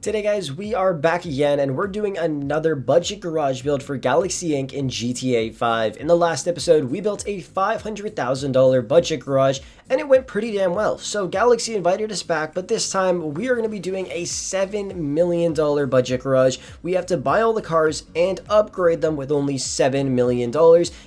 Today guys, we are back again and we're doing another budget garage build for Galaxy Inc. in GTA 5. In the last episode, we built a $500,000 budget garage and it went pretty damn well. So Galaxy invited us back, but this time we are going to be doing a $7 million budget garage. We have to buy all the cars and upgrade them with only $7 million,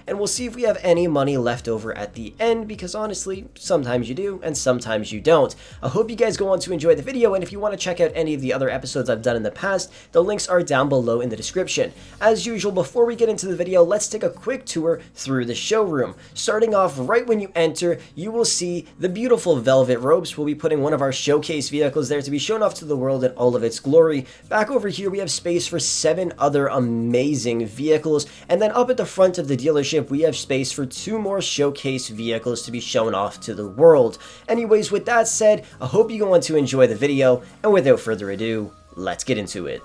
and we'll see if we have any money left over at the end, because honestly, sometimes you do and sometimes you don't. I hope you guys go on to enjoy the video, and if you want to check out any of the other episodes I've done in the past, the links are down below in the description. As usual, before we get into the video, let's take a quick tour through the showroom. Starting off right when you enter, you will see the beautiful velvet ropes. We'll be putting one of our showcase vehicles there to be shown off to the world in all of its glory. Back over here, we have space for 7 other amazing vehicles, and then up at the front of the dealership, we have space for 2 more showcase vehicles to be shown off to the world. Anyways, with that said, I hope you go on to enjoy the video, and without further ado, let's get into it.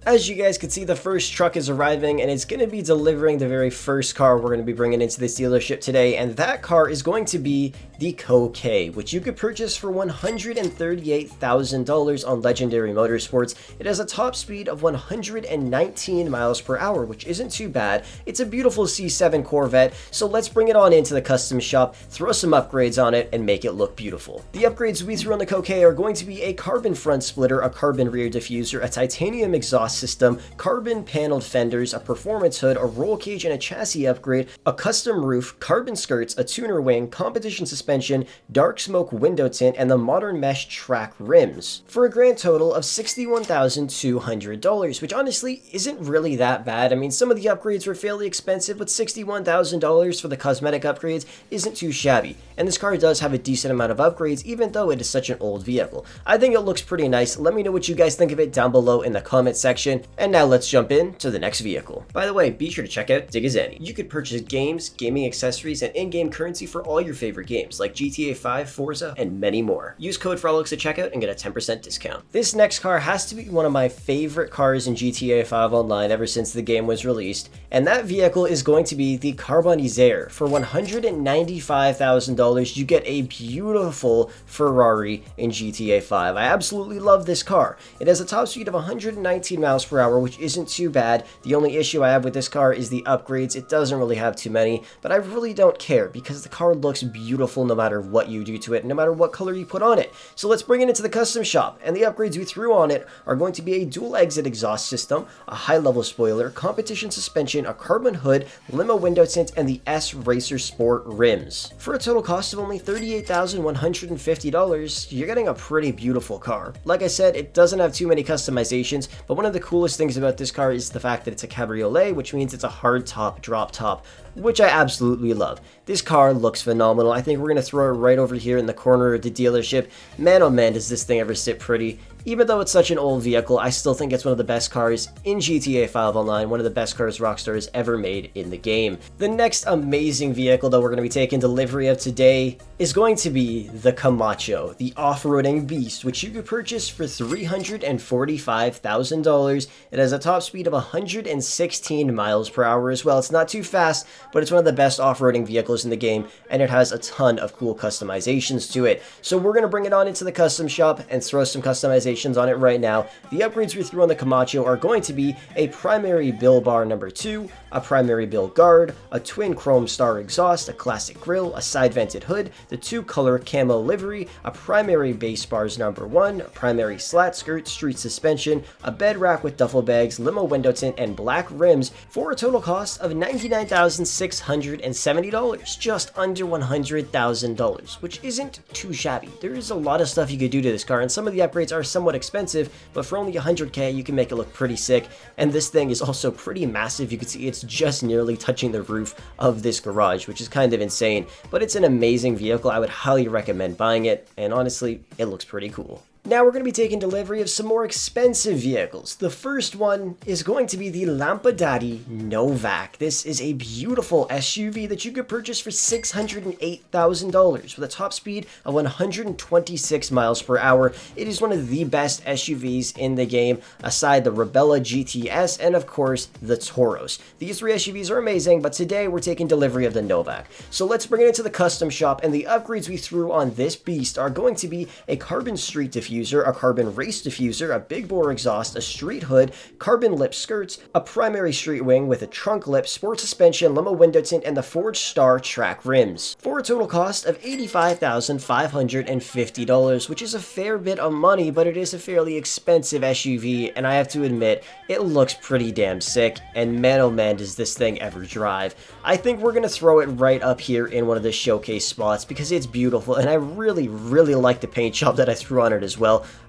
As you guys can see, the first truck is arriving and it's going to be delivering the very first car we're going to be bringing into this dealership today, and that car is going to be the Koenig, which you could purchase for $138,000 on Legendary Motorsports. It has a top speed of 119 miles per hour, which isn't too bad. It's a beautiful C7 Corvette, so let's bring it on into the custom shop, throw some upgrades on it, and make it look beautiful. The upgrades we threw on the Koenig are going to be a carbon front splitter, a carbon rear diffuser, a titanium exhaust system, carbon paneled fenders, a performance hood, a roll cage and a chassis upgrade, a custom roof, carbon skirts, a tuner wing, competition suspension, dark smoke window tint, and the modern mesh track rims, for a grand total of $61,200, which honestly isn't really that bad. I mean, some of the upgrades were fairly expensive, but $61,000 for the cosmetic upgrades isn't too shabby, and this car does have a decent amount of upgrades even though it is such an old vehicle. I think it looks pretty nice. Let me know what you guys think of it down below in the comment section. And now let's jump into the next vehicle. By the way, be sure to check out Digizani. You could purchase games, gaming accessories, and in-game currency for all your favorite games like GTA 5, Forza, and many more. Use code Frolickz at checkout and get a 10% discount. This next car has to be one of my favorite cars in GTA 5 Online ever since the game was released, and that vehicle is going to be the Carbonizer. For $195,000, you get a beautiful Ferrari in GTA 5. I absolutely love this car. It has a top speed of 119 miles per hour, which isn't too bad. The only issue I have with this car is the upgrades. It doesn't really have too many, but I really don't care because the car looks beautiful no matter what you do to it, no matter what color you put on it. So let's bring it into the custom shop, and the upgrades we threw on it are going to be a dual exit exhaust system, a high level spoiler, competition suspension, a carbon hood, limo window tint, and the S Racer Sport rims. For a total cost of only $38,150, you're getting a pretty beautiful car. Like I said, it doesn't have too many customizations, but one of the coolest things about this car is the fact that it's a cabriolet, which means it's a hard top drop top, which I absolutely love. This car looks phenomenal. I think we're going to throw it right over here in the corner of the dealership. Man, oh man, does this thing ever sit pretty. Even though it's such an old vehicle, I still think it's one of the best cars in GTA 5 Online, one of the best cars Rockstar has ever made in the game. The next amazing vehicle that we're going to be taking delivery of today is going to be the Camacho, the off-roading beast, which you could purchase for $345,000. It has a top speed of 116 miles per hour as well. It's not too fast, but it's one of the best off-roading vehicles in the game, and it has a ton of cool customizations to it. So we're going to bring it on into the custom shop and throw some customizations on it right now. The upgrades we threw on the Camacho are going to be a primary bill bar number 2, a primary bill guard, a twin chrome star exhaust, a classic grille, a side vented hood, the 2-color camo livery, a primary base bars number 1, a primary slat skirt, street suspension, a bed rack with duffel bags, limo window tint, and black rims, for a total cost of $99,670, just under $100,000, which isn't too shabby. There is a lot of stuff you could do to this car, and some of the upgrades are somewhat expensive, but for only $100K you can make it look pretty sick. And this thing is also pretty massive. You can see it's just nearly touching the roof of this garage, which is kind of insane, but it's an amazing vehicle. I would highly recommend buying it, and honestly, it looks pretty cool. Now we're going to be taking delivery of some more expensive vehicles. The first one is going to be the Lampadi Novak. This is a beautiful SUV that you could purchase for $608,000 with a top speed of 126 miles per hour. It is one of the best SUVs in the game, aside the Rebella GTS and of course the Tauros. These three SUVs are amazing, but today we're taking delivery of the Novak. So let's bring it into the custom shop, and the upgrades we threw on this beast are going to be a carbon street diffuser, a carbon race diffuser, a big bore exhaust, a street hood, carbon lip skirts, a primary street wing with a trunk lip, sport suspension, limo window tint, and the Forged Star track rims. For a total cost of $85,550, which is a fair bit of money, but it is a fairly expensive SUV, and I have to admit, it looks pretty damn sick, and man oh man does this thing ever drive. I think we're gonna throw it right up here in one of the showcase spots because it's beautiful, and I really like the paint job that I threw on it as well.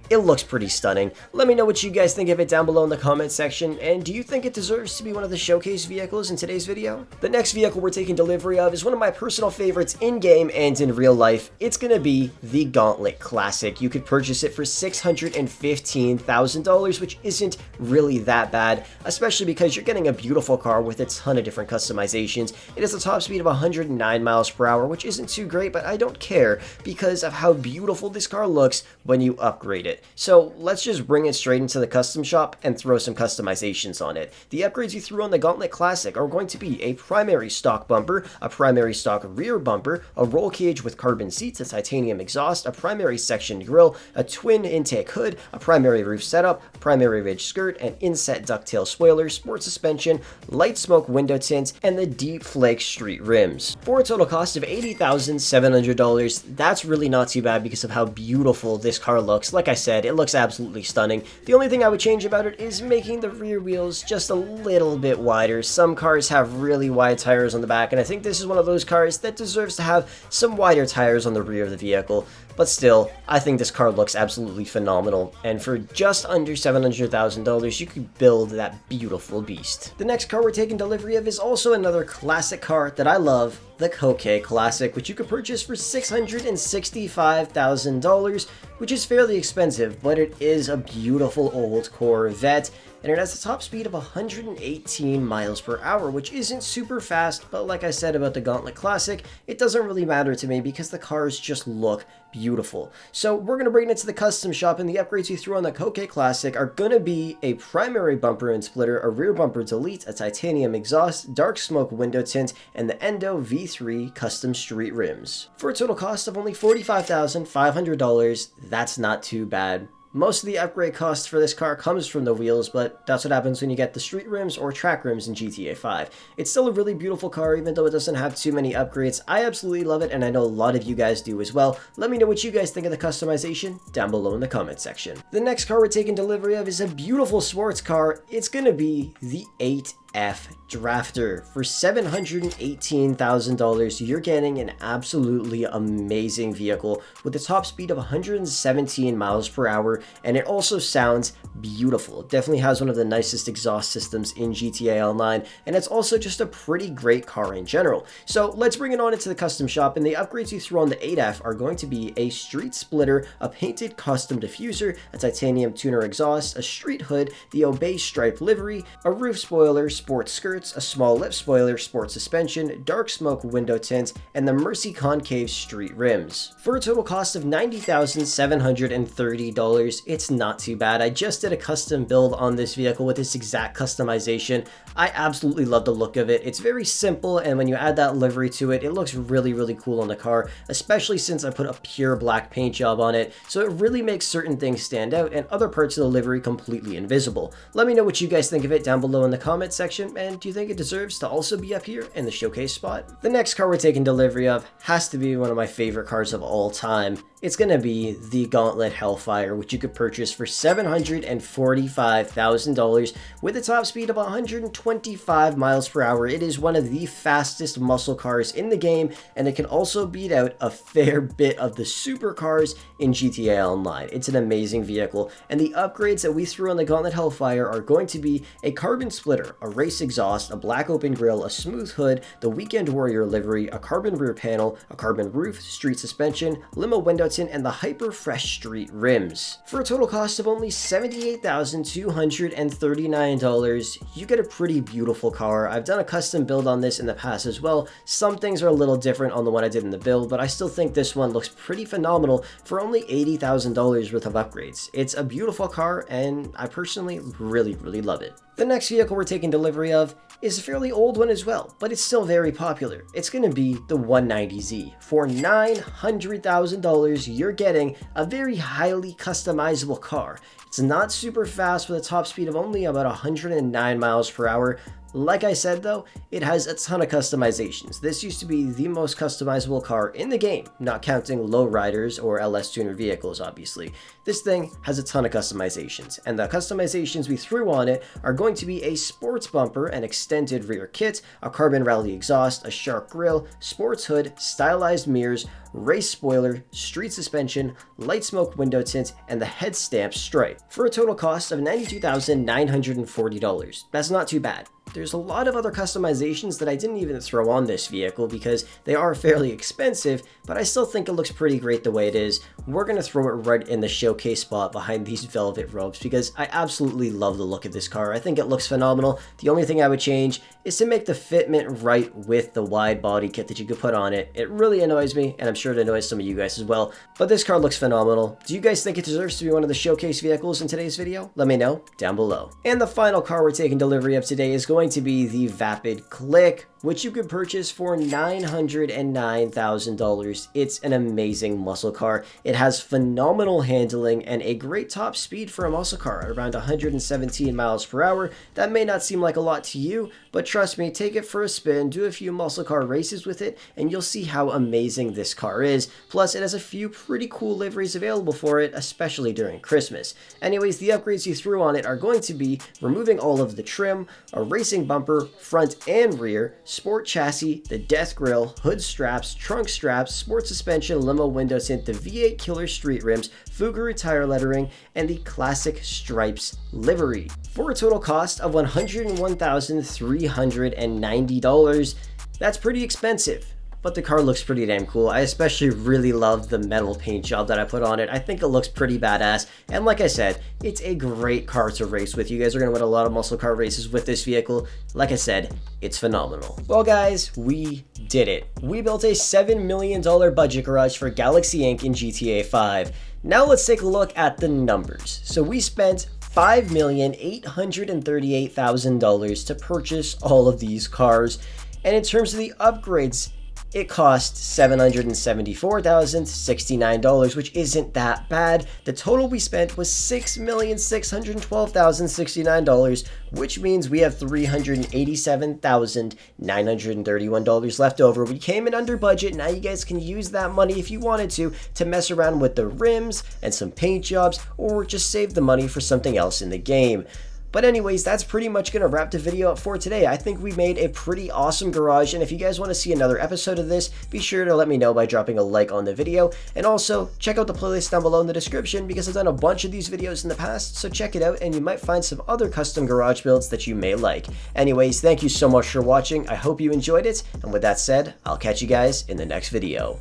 It looks pretty stunning. Let me know what you guys think of it down below in the comment section, and do you think it deserves to be one of the showcase vehicles in today's video? The next vehicle we're taking delivery of is one of my personal favorites in-game and in real life. It's gonna be the Gauntlet Classic. You could purchase it for $615,000, which isn't really that bad, especially because you're getting a beautiful car with a ton of different customizations. It has a top speed of 109 miles per hour, which isn't too great, but I don't care because of how beautiful this car looks when you upgrade it. So let's just bring it straight into the custom shop and throw some customizations on it. The upgrades you threw on the Gauntlet Classic are going to be a primary stock bumper, a primary stock rear bumper, a roll cage with carbon seats, a titanium exhaust, a primary sectioned grille, a twin intake hood, a primary roof setup, primary ridge skirt, an inset ducktail spoiler, sport suspension, light smoke window tint, and the deep flake street rims. For a total cost of $80,700, that's really not too bad because of how beautiful this car looks. Like I said, it looks absolutely stunning. The only thing I would change about it is making the rear wheels just a little bit wider. Some cars have really wide tires on the back, and I think this is one of those cars that deserves to have some wider tires on the rear of the vehicle. But still, I think this car looks absolutely phenomenal, and for just under $700,000, you could build that beautiful beast. The next car we're taking delivery of is also another classic car that I love, the Koenig Classic, which you could purchase for $665,000, which is fairly expensive, but it is a beautiful old Corvette, and it has a top speed of 118 miles per hour, which isn't super fast, but like I said about the Gauntlet Classic, it doesn't really matter to me because the cars just look beautiful. So we're going to bring it to the custom shop, and the upgrades you threw on the Koenig Classic are going to be a primary bumper and splitter, a rear bumper delete, a titanium exhaust, dark smoke window tint, and the Endo V3 custom street rims. For a total cost of only $45,500, that's not too bad. Most of the upgrade cost for this car comes from the wheels, but that's what happens when you get the street rims or track rims in GTA 5. It's still a really beautiful car, even though it doesn't have too many upgrades. I absolutely love it, and I know a lot of you guys do as well. Let me know what you guys think of the customization down below in the comment section. The next car we're taking delivery of is a beautiful sports car. It's gonna be the 8F Drafter. For $718,000, you're getting an absolutely amazing vehicle with a top speed of 117 miles per hour, and it also sounds beautiful. It definitely has one of the nicest exhaust systems in GTA Online, and it's also just a pretty great car in general. So let's bring it on into the custom shop, and the upgrades you throw on the 8F are going to be a street splitter, a painted custom diffuser, a titanium tuner exhaust, a street hood, the Obey stripe livery, a roof spoiler, sport skirts, a small lip spoiler, sport suspension, dark smoke window tint, and the Mercy concave street rims. For a total cost of $90,730, it's not too bad. I just did a custom build on this vehicle with this exact customization. I absolutely love the look of it. It's very simple, and when you add that livery to it, it looks really cool on the car, especially since I put a pure black paint job on it, so it really makes certain things stand out and other parts of the livery completely invisible. Let me know what you guys think of it down below in the comment section, and do you think it deserves to also be up here in the showcase spot? The next car we're taking delivery of has to be one of my favorite cars of all time. It's gonna be the Gauntlet Hellfire, which you could purchase for $745,000 with a top speed of 125 miles per hour. It is one of the fastest muscle cars in the game, and it can also beat out a fair bit of the supercars in GTA Online. It's an amazing vehicle, and the upgrades that we threw on the Gauntlet Hellfire are going to be a carbon splitter, a race exhaust, a black open grille, a smooth hood, the Weekend Warrior livery, a carbon rear panel, a carbon roof, street suspension, limo window tint, and the hyper fresh street rims. For a total cost of only $78,239, you get a pretty beautiful car. I've done a custom build on this in the past as well. Some things are a little different on the one I did in the build, but I still think this one looks pretty phenomenal for only $80,000 worth of upgrades. It's a beautiful car, and I personally really love it. The next vehicle we're taking delivery of is a fairly old one as well, but it's still very popular. It's going to be the 190Z. For $900,000, you're getting a very highly customizable car. It's not super fast with a top speed of only about 109 miles per hour. Like I said though, it has a ton of customizations. This used to be the most customizable car in the game, not counting lowriders or LS tuner vehicles obviously. This thing has a ton of customizations, and the customizations we threw on it are going to be a sports bumper, an extended rear kit, a carbon rally exhaust, a shark grille, sports hood, stylized mirrors, race spoiler, street suspension, light smoke window tint, and the head stamp stripe, for a total cost of $92,940. That's not too bad. There's a lot of other customizations that I didn't even throw on this vehicle because they are fairly expensive, but I still think it looks pretty great the way it is. We're going to throw it right in the showcase spot behind these velvet ropes because I absolutely love the look of this car. I think it looks phenomenal. The only thing I would change is to make the fitment right with the wide body kit that you could put on it. It really annoys me, and I'm sure it annoys some of you guys as well, but this car looks phenomenal. Do you guys think it deserves to be one of the showcase vehicles in today's video? Let me know down below. And the final car we're taking delivery of today is going to be the Vapid Click, which you could purchase for $909,000. It's an amazing muscle car. It has phenomenal handling and a great top speed for a muscle car at around 117 miles per hour. That may not seem like a lot to you, but trust me, take it for a spin, do a few muscle car races with it, and you'll see how amazing this car is. Plus, it has a few pretty cool liveries available for it, especially during Christmas. Anyways, the upgrades you threw on it are going to be removing all of the trim, a racing bumper, front and rear, sport chassis, the death grille, hood straps, trunk straps, sport suspension, limo window tint, the V8 killer street rims, Fuguru tire lettering, and the classic stripes livery, for a total cost of $101,390. That's pretty expensive, but the car looks pretty damn cool. I especially really love the metal paint job that I put on it. I think it looks pretty badass, and like I said, it's a great car to race with. You guys are going to win a lot of muscle car races with this vehicle. Like I said, it's phenomenal. Well guys, we did it. We built a $7 million budget garage for Galaxy Inc. in GTA 5. Now let's take a look at the numbers. So we spent $5,838,000 to purchase all of these cars, and in terms of the upgrades, it cost $774,069, which isn't that bad. The total we spent was $6,612,069, which means we have $387,931 left over. We came in under budget. Now you guys can use that money if you wanted to mess around with the rims and some paint jobs, or just save the money for something else in the game. But anyways, that's pretty much going to wrap the video up for today. I think we made a pretty awesome garage, and if you guys want to see another episode of this, be sure to let me know by dropping a like on the video. And also, check out the playlist down below in the description because I've done a bunch of these videos in the past, so check it out and you might find some other custom garage builds that you may like. Anyways, thank you so much for watching. I hope you enjoyed it, and with that said, I'll catch you guys in the next video.